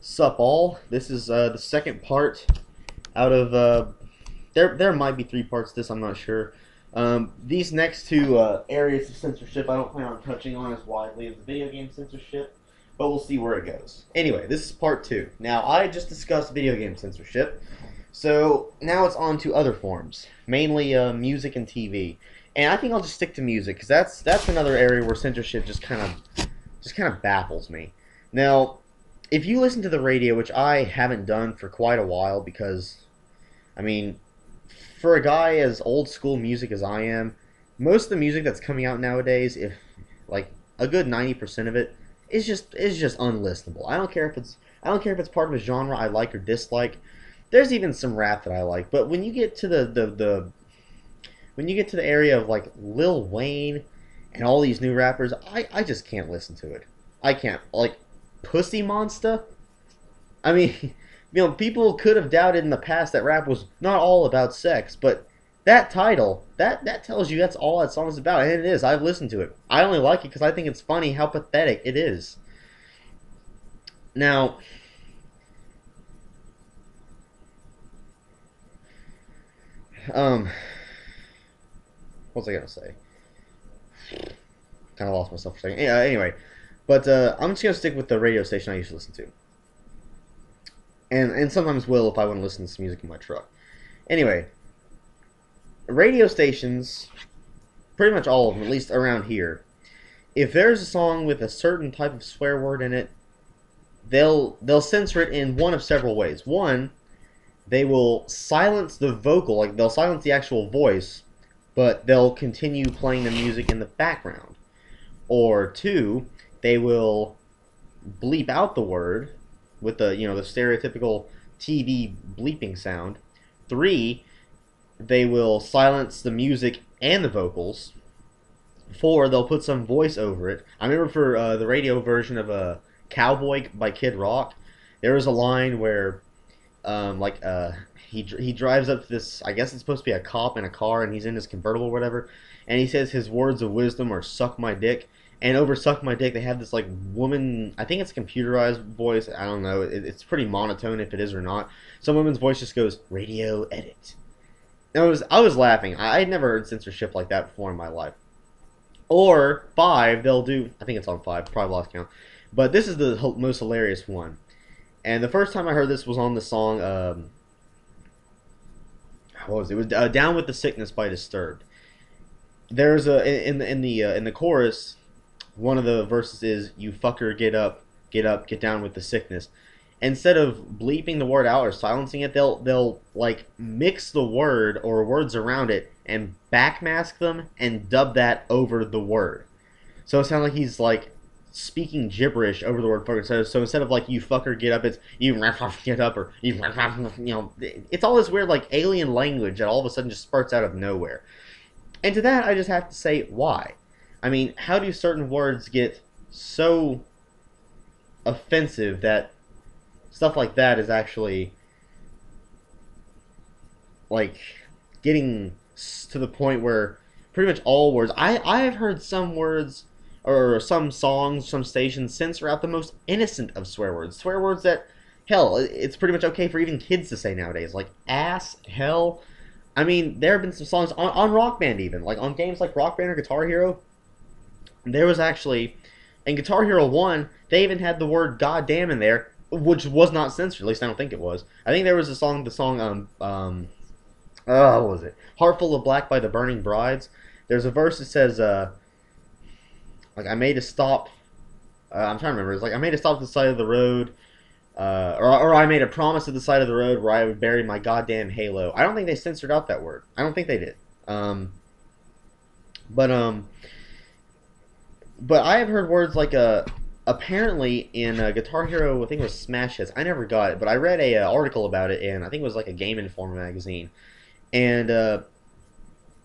Sup all. This is the second part out of there might be three parts to this, I'm not sure. These next two areas of censorship I don't plan on touching on as widely as the video game censorship, but we'll see where it goes. Anyway, this is part two. Now I just discussed video game censorship, so now it's on to other forms, mainly music and TV. And I think I'll just stick to music because that's another area where censorship just kind of baffles me. Now, if you listen to the radio, which I haven't done for quite a while because, I mean, for a guy as old school music as I am, most of the music that's coming out nowadays, if like a good 90% of it, is just unlistenable. I don't care if it's part of a genre I like or dislike. There's even some rap that I like, but when you get to the area of like Lil Wayne and all these new rappers, I just can't listen to it. I can't. Like Pussy Monster. I mean, people could have doubted in the past that rap was not all about sex, but that title, that tells you that's all that song is about, and it is. I've listened to it. I only like it because I think it's funny how pathetic it is. Now, um, what was I gonna say? Kind of lost myself for a second. Yeah, anyway, but I'm just gonna stick with the radio station I used to listen to, and sometimes will if I want to listen to some music in my truck. Anyway, radio stations, pretty much all of them, at least around here, if there's a song with a certain type of swear word in it, they'll censor it in one of several ways. One, they will silence the vocal, like they'll silence the actual voice, but they'll continue playing the music in the background. Or two, they will bleep out the word with the stereotypical TV bleeping sound. Three, they will silence the music and the vocals. Four, they'll put some voice over it. I remember for the radio version of Cowboy by Kid Rock, there was a line where he drives up to this, I guess it's supposed to be a cop in a car, and he's in his convertible or whatever, and he says his words of wisdom are "suck my dick." And over "suck my dick," they have this like woman, I think it's a computerized voice, I don't know, it's pretty monotone if it is or not. Some woman's voice just goes, "radio edit." And I was laughing. I had never heard censorship like that before in my life. Or five, they'll do, I think it's on five, probably lost count, but this is the most hilarious one. And the first time I heard this was on the song, what was it? It was "Down with the Sickness" by Disturbed. There's in the chorus, one of the verses is, "You fucker, get down with the sickness." Instead of bleeping the word out or silencing it, they'll like mix the word or words around it and backmask them and dub that over the word. So it sounds like he's like speaking gibberish over the word fucker. So instead of like "you fucker get up," it's "you get up," or "you," it's all this weird like alien language that all of a sudden just spurts out of nowhere. And to that I just have to say, why? I mean, how do certain words get so offensive that stuff like that is actually like getting to the point where pretty much all words, I have heard some words or some songs, some stations censor out the most innocent of swear words that, hell, it's pretty much okay for even kids to say nowadays, like ass, hell. I mean, there have been some songs on Rock Band, even like on games like Rock Band or Guitar Hero. There was actually, in Guitar Hero 1, they even had the word "goddamn" in there, which was not censored. At least I don't think it was. I think there was what was it? "Heart Full of Black" by the Burning Brides. There's a verse that says, like, "I made a stop." I'm trying to remember. It's like, "I made a stop at the side of the road," or "I made a promise at the side of the road where I would bury my goddamn halo." I don't think they censored out that word. I don't think they did. But I have heard words like apparently in Guitar Hero, I think it was Smash Hits. I never got it, but I read a article about it, and I think it was like a Game Informer magazine. And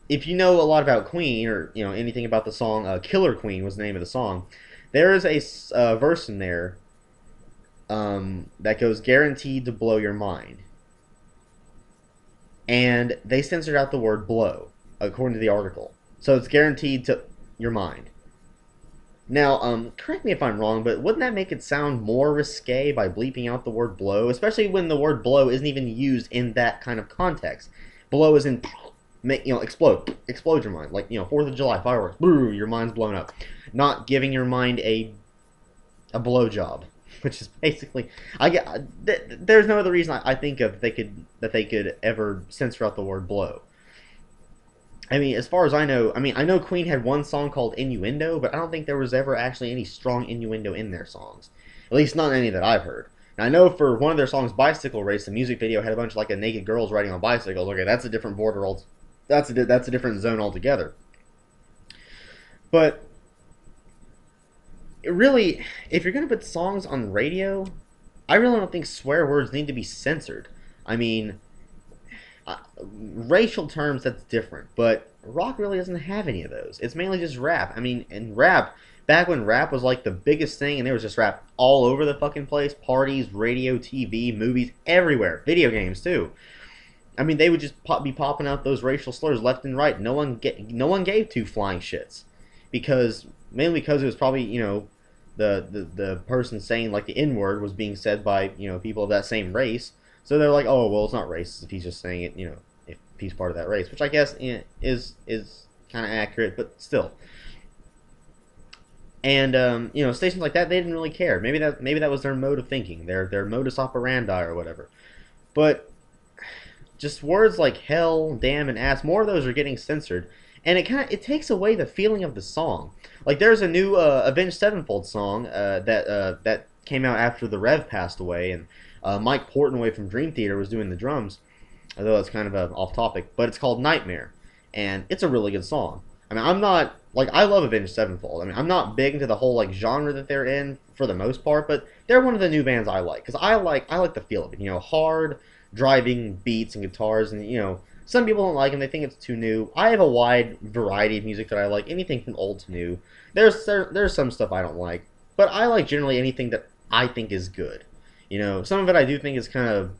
if you know a lot about Queen, or anything about the song, "Killer Queen" was the name of the song. There is a verse in there that goes, "guaranteed to blow your mind," and they censored out the word "blow" according to the article. So it's guaranteed to your mind. Now, correct me if I'm wrong, but wouldn't that make it sound more risque by bleeping out the word blow, especially when the word blow isn't even used in that kind of context? Blow is in, explode your mind, like 4th of July fireworks, boo, your mind's blown up. Not giving your mind a blowjob, which is basically I get. There's no other reason I think of that they could ever censor out the word blow. I mean, as far as I know, I know Queen had one song called Innuendo, but I don't think there was ever actually any strong innuendo in their songs. At least not any that I've heard. Now, I know for one of their songs, Bicycle Race, the music video had a bunch of like naked girls riding on bicycles. Okay, that's a different that's a different zone altogether. But really, if you're gonna put songs on radio, I really don't think swear words need to be censored. I mean, racial terms, that's different, but rock really doesn't have any of those. It's mainly just rap. I mean, and rap, back when rap was like the biggest thing and there was just rap all over the fucking place, parties, radio, TV, movies, everywhere, video games too. I mean, they would just be popping out those racial slurs left and right. No one gave two flying shits, mainly because it was probably the person saying like the N word was being said by people of that same race. So they're like, oh well, it's not racist if he's just saying it, if he's part of that race, which I guess is kind of accurate, but still. And stations like that, they didn't really care. Maybe that was their mode of thinking, their modus operandi or whatever. But just words like hell, damn, and ass, more of those are getting censored, and it takes away the feeling of the song. Like there's a new Avenged Sevenfold song that came out after the Rev passed away, and Mike Portnoy from Dream Theater was doing the drums, although that's kind of off topic, but it's called Nightmare, and it's a really good song. I mean, I'm not, like, I love Avenged Sevenfold. I mean, I'm not big into the whole, like, genre that they're in for the most part, but they're one of the new bands I like, because I like the feel of it, hard, driving beats and guitars, and, some people don't like them, they think it's too new. I have a wide variety of music that I like, anything from old to new. There's some stuff I don't like, but I like generally anything that I think is good. Some of it I do think is kind of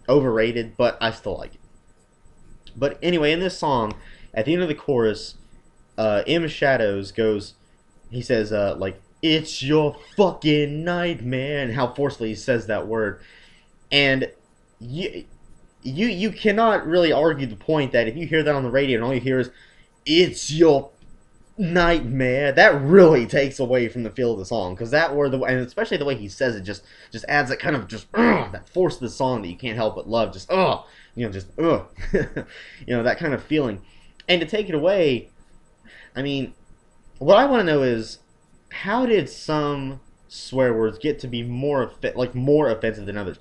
overrated, but I still like it. But anyway, in this song, at the end of the chorus, M Shadows goes, he says, like, it's your fucking nightmare, and how forcefully he says that word. And you cannot really argue the point that if you hear that on the radio and all you hear is, it's your nightmare, that really takes away from the feel of the song, because that word, and especially the way he says it, just adds that kind of that force of the song that you can't help but love, that kind of feeling. And to take it away, I mean, what I want to know is, how did some swear words get to be more offensive than others?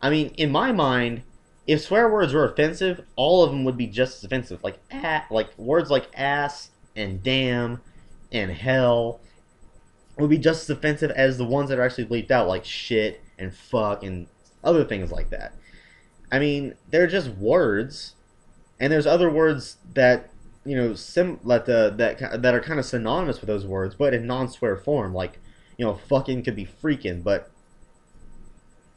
I mean, in my mind, if swear words were offensive, all of them would be just as offensive. Like words like ass and damn and hell would be just as offensive as the ones that are actually bleeped out, like shit and fuck and other things like that. I mean, they're just words, and there's other words that that are kind of synonymous with those words, but in non-swear form. Like, fucking could be freaking, but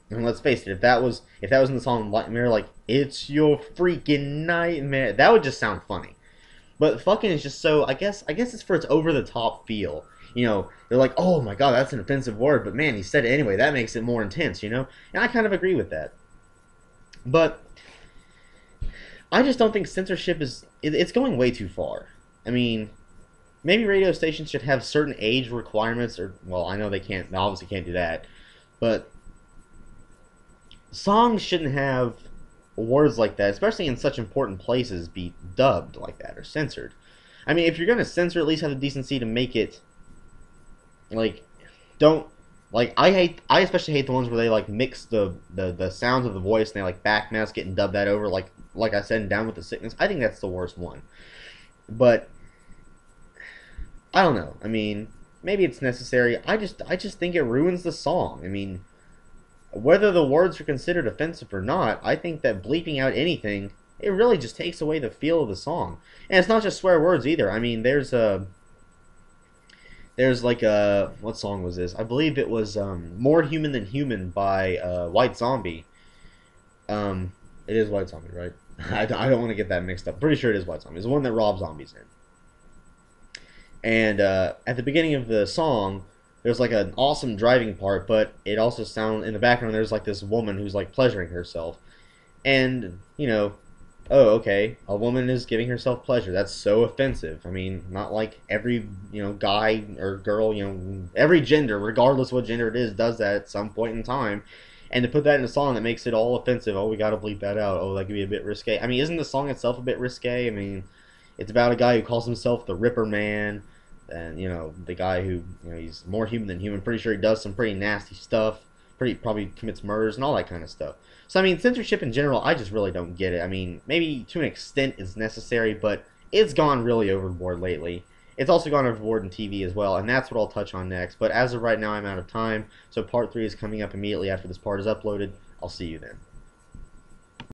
and let's face it, if that was in the song Nightmare, like, it's your freaking nightmare, that would just sound funny. But fucking is just so, I guess it's for its over-the-top feel. They're like, oh my god, that's an offensive word, but man, he said it anyway, that makes it more intense, And I kind of agree with that. But I just don't think censorship it's going way too far. I mean, maybe radio stations should have certain age requirements, or, well, I know they obviously can't do that, but songs shouldn't have words like that, especially in such important places, be dubbed like that or censored. I mean, if you're gonna censor, at least have the decency to make it, like, don't, like, I especially hate the ones where they like mix the sounds of the voice and they like backmask it and dub that over, like I said in Down with the Sickness. I think that's the worst one. But I don't know. I mean, maybe it's necessary. I just think it ruins the song. I mean, whether the words are considered offensive or not, I think that bleeping out anything, it really just takes away the feel of the song. And it's not just swear words either. I mean, there's like what song was this? I believe it was More Human Than Human by White Zombie. It is White Zombie, right? I don't want to get that mixed up. Pretty sure it is White Zombie. It's the one that Rob Zombie's in. And at the beginning of the song, there's like an awesome driving part, but it also sounds in the background. There's like this woman who's like pleasuring herself, and oh, okay, a woman is giving herself pleasure. That's so offensive. I mean, not like every guy or girl, every gender, regardless what gender it is, does that at some point in time. And to put that in a song that makes it all offensive, oh, we gotta bleep that out. Oh, that could be a bit risque. I mean, isn't the song itself a bit risque? I mean, it's about a guy who calls himself the Ripper Man, and the guy who he's more human than human. Pretty sure he does some pretty nasty stuff. Pretty probably commits murders and all that kind of stuff. So I mean, censorship in general, I just really don't get it. I mean, maybe to an extent it's necessary, but it's gone really overboard lately. It's also gone overboard in TV as well, and that's what I'll touch on next. But as of right now, I'm out of time, so part 3 is coming up immediately after this part is uploaded. I'll see you then.